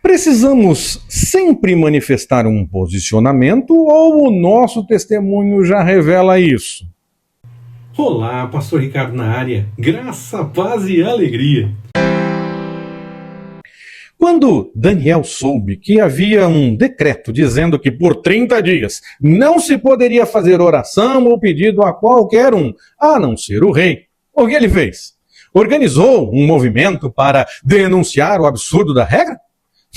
Precisamos sempre manifestar um posicionamento ou o nosso testemunho já revela isso? Olá, Pastor Ricardo na área. Graça, paz e alegria. Quando Daniel soube que havia um decreto dizendo que por 30 dias não se poderia fazer oração ou pedido a qualquer um, a não ser o rei, o que ele fez? Organizou um movimento para denunciar o absurdo da regra?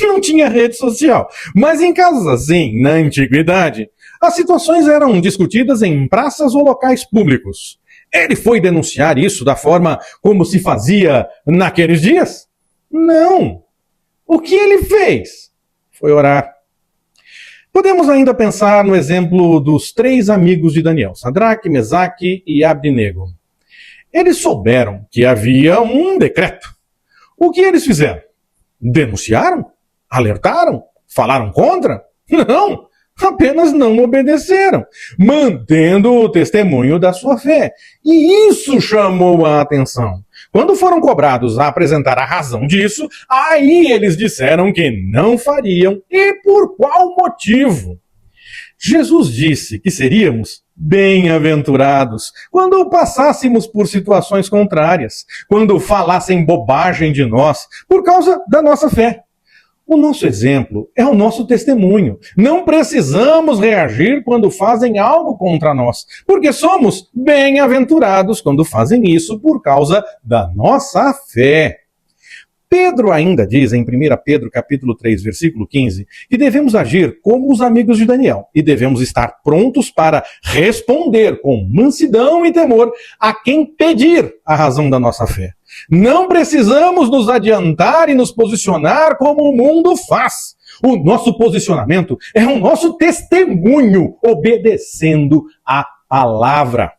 Não tinha rede social, mas em casos assim, na antiguidade, as situações eram discutidas em praças ou locais públicos. Ele foi denunciar isso da forma como se fazia naqueles dias? Não! O que ele fez? Foi orar. Podemos ainda pensar no exemplo dos 3 amigos de Daniel, Sadraque, Mesaque e Abdenego. Eles souberam que havia um decreto. O que eles fizeram? Denunciaram? Alertaram? Falaram contra? Não! Apenas não obedeceram, mantendo o testemunho da sua fé. E isso chamou a atenção. Quando foram cobrados a apresentar a razão disso, aí eles disseram que não fariam e por qual motivo. Jesus disse que seríamos bem-aventurados quando passássemos por situações contrárias, quando falassem bobagem de nós por causa da nossa fé. O nosso exemplo é o nosso testemunho. Não precisamos reagir quando fazem algo contra nós, porque somos bem-aventurados quando fazem isso por causa da nossa fé. Pedro ainda diz em 1 Pedro capítulo 3, versículo 15, que devemos agir como os amigos de Daniel e devemos estar prontos para responder com mansidão e temor a quem pedir a razão da nossa fé. Não precisamos nos adiantar e nos posicionar como o mundo faz. O nosso posicionamento é o nosso testemunho, obedecendo a palavra.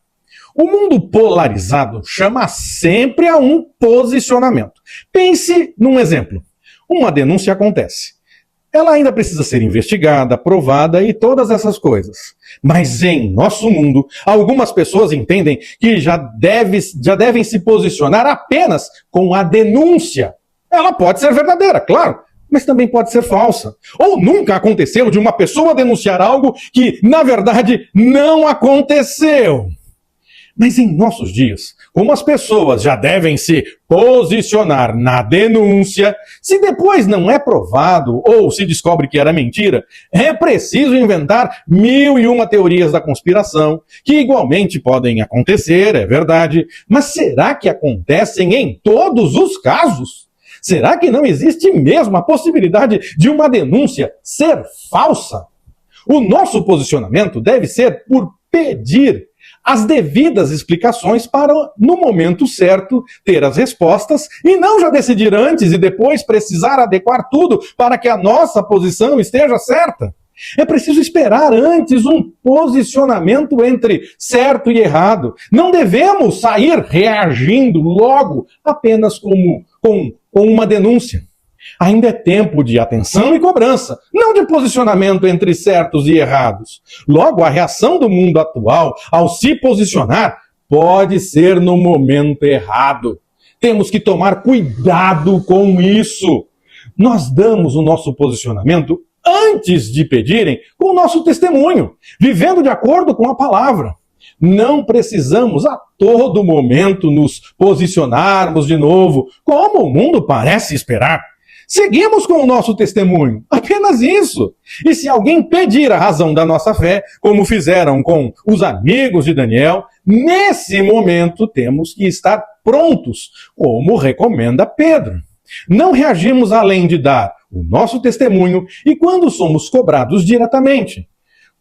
O mundo polarizado chama sempre a um posicionamento. Pense num exemplo. Uma denúncia acontece. Ela ainda precisa ser investigada, provada e todas essas coisas. Mas em nosso mundo, algumas pessoas entendem que já devem se posicionar apenas com a denúncia. Ela pode ser verdadeira, claro, mas também pode ser falsa. Ou nunca aconteceu de uma pessoa denunciar algo que, na verdade, não aconteceu. Mas em nossos dias, como as pessoas já devem se posicionar na denúncia, se depois não é provado ou se descobre que era mentira, é preciso inventar 1001 teorias da conspiração, que igualmente podem acontecer, é verdade, mas será que acontecem em todos os casos? Será que não existe mesmo a possibilidade de uma denúncia ser falsa? O nosso posicionamento deve ser por pedir as devidas explicações para, no momento certo, ter as respostas e não já decidir antes e depois precisar adequar tudo para que a nossa posição esteja certa. É preciso esperar antes um posicionamento entre certo e errado. Não devemos sair reagindo logo apenas com uma denúncia. Ainda é tempo de atenção e cobrança, não de posicionamento entre certos e errados. Logo, a reação do mundo atual ao se posicionar pode ser no momento errado. Temos que tomar cuidado com isso. Nós damos o nosso posicionamento antes de pedirem com o nosso testemunho, vivendo de acordo com a palavra. Não precisamos a todo momento nos posicionarmos de novo, como o mundo parece esperar. Seguimos com o nosso testemunho, apenas isso. E se alguém pedir a razão da nossa fé, como fizeram com os amigos de Daniel, nesse momento temos que estar prontos, como recomenda Pedro. Não reagimos além de dar o nosso testemunho e quando somos cobrados diretamente.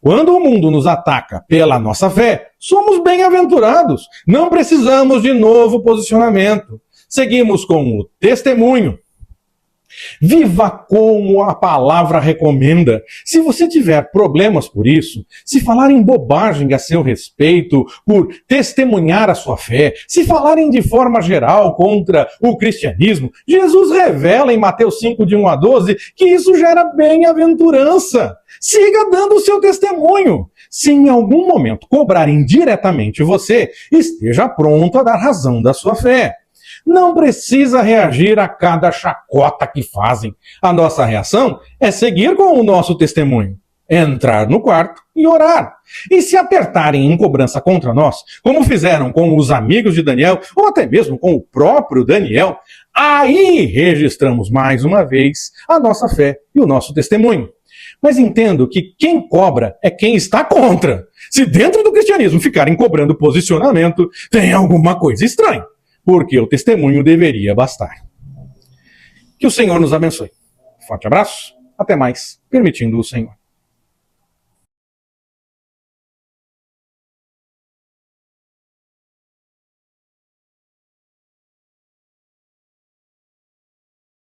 Quando o mundo nos ataca pela nossa fé, somos bem-aventurados. Não precisamos de novo posicionamento. Seguimos com o testemunho. Viva como a palavra recomenda. Se você tiver problemas por isso, se falarem bobagem a seu respeito, por testemunhar a sua fé, se falarem de forma geral contra o cristianismo, Jesus revela em Mateus 5, de 1 a 12, que isso gera bem-aventurança. Siga dando o seu testemunho. Se em algum momento cobrarem diretamente você, esteja pronto a dar razão da sua fé. não precisa reagir a cada chacota que fazem. A nossa reação é seguir com o nosso testemunho, entrar no quarto e orar. E se apertarem em cobrança contra nós, como fizeram com os amigos de Daniel, ou até mesmo com o próprio Daniel, aí registramos mais uma vez a nossa fé e o nosso testemunho. Mas entendo que quem cobra é quem está contra. Se dentro do cristianismo ficarem cobrando posicionamento, tem alguma coisa estranha, porque o testemunho deveria bastar. Que o Senhor nos abençoe. Forte abraço, até mais, permitindo o Senhor.